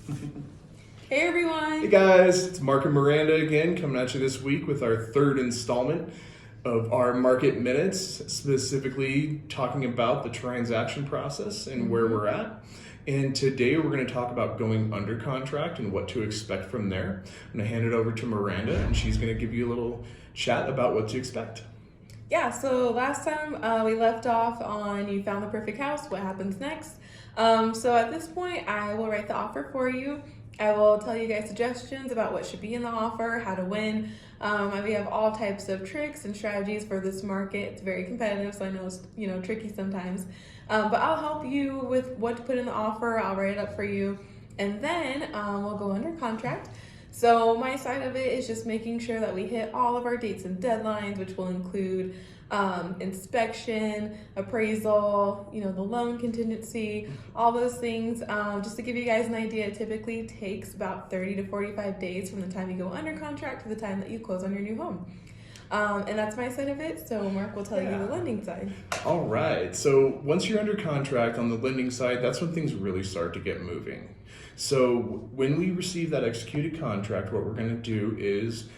Hey everyone! Hey guys, it's Mark and Miranda again coming at you this week with our third installment of our market minutes, specifically talking about the transaction process and where we're at. And today we're going to talk about going under contract and what to expect from there. I'm going to hand it over to Miranda and she's going to give you a little chat about what to expect. Yeah, so last time we left off on you found the perfect house, what happens next? So at this point I will write the offer for you. I will tell you guys suggestions about what should be in the offer, how to win. We have all types of tricks and strategies for this market. It's very competitive, so I know it's tricky sometimes. But I'll help you with what to put in the offer. I'll write it up for you, and then we'll go under contract. So my side of it is just making sure that we hit all of our dates and deadlines, which will include inspection, appraisal, the loan contingency, all those things. Just to give you guys an idea, it typically takes about 30 to 45 days from the time you go under contract to the time that you close on your new home. And that's my side of it, so Mark will tell you the lending side. All right, so once you're under contract on the lending side, that's when things really start to get moving. So when we receive that executed contract, what we're going to do is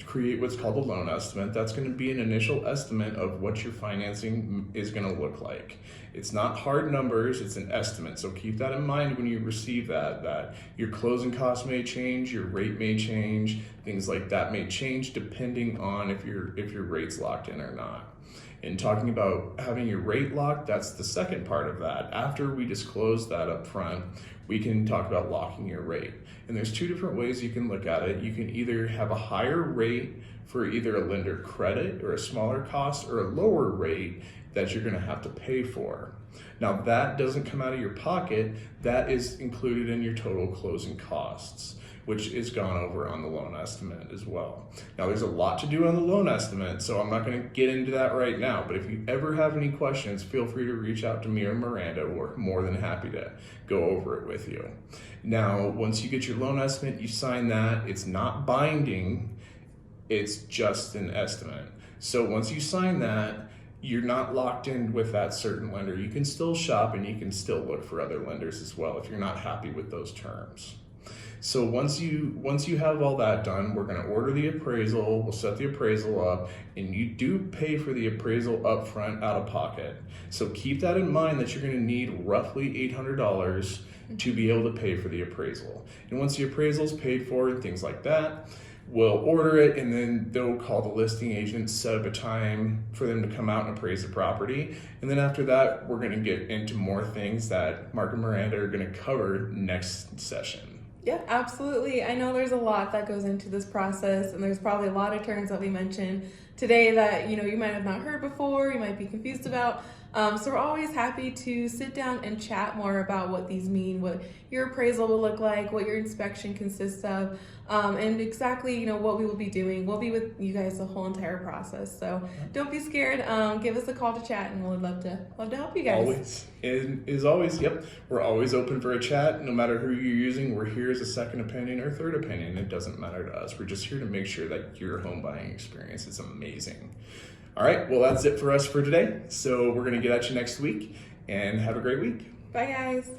create what's called a loan estimate. That's going to be an initial estimate of what your financing is going to look like. It's not hard numbers, it's an estimate. So keep that in mind when you receive that your closing costs may change, your rate may change, things like that may change depending on if your rate's locked in or not. And talking about having your rate locked, that's the second part of that. After we disclose that up front, we can talk about locking your rate. And there's two different ways you can look at it. You can either have a higher rate for either a lender credit or a smaller cost, or a lower rate that you're gonna have to pay for. Now that doesn't come out of your pocket, that is included in your total closing costs, which is gone over on the loan estimate as well. Now there's a lot to do on the loan estimate, so I'm not gonna get into that right now, but if you ever have any questions, feel free to reach out to me or Miranda. We're more than happy to go over it with you. Now, once you get your loan estimate, you sign that. It's not binding, it's just an estimate. So once you sign that, you're not locked in with that certain lender. You can still shop and you can still look for other lenders as well if you're not happy with those terms. So once you have all that done, we're going to order the appraisal, we'll set the appraisal up, and you do pay for the appraisal up front out of pocket. So keep that in mind that you're going to need roughly $800 to be able to pay for the appraisal. And once the appraisal is paid for and things like that, we'll order it, and then they'll call the listing agent, set up a time for them to come out and appraise the property. And then after that, we're going to get into more things that Mark and Miranda are going to cover next session. Yeah, absolutely. I know there's a lot that goes into this process, and there's probably a lot of terms that we mentioned today that you might have not heard before, you might be confused about. So we're always happy to sit down and chat more about what these mean, what your appraisal will look like, what your inspection consists of, and exactly what we will be doing. We'll be with you guys the whole entire process. So don't be scared. Give us a call to chat, and we'd love to help you guys. Always. And as always, yep, we're always open for a chat. No matter who you're using, we're here as a second opinion or third opinion. It doesn't matter to us. We're just here to make sure that your home buying experience is amazing. All right, well, that's it for us for today. So we're going to get at you next week, and have a great week. Bye, guys.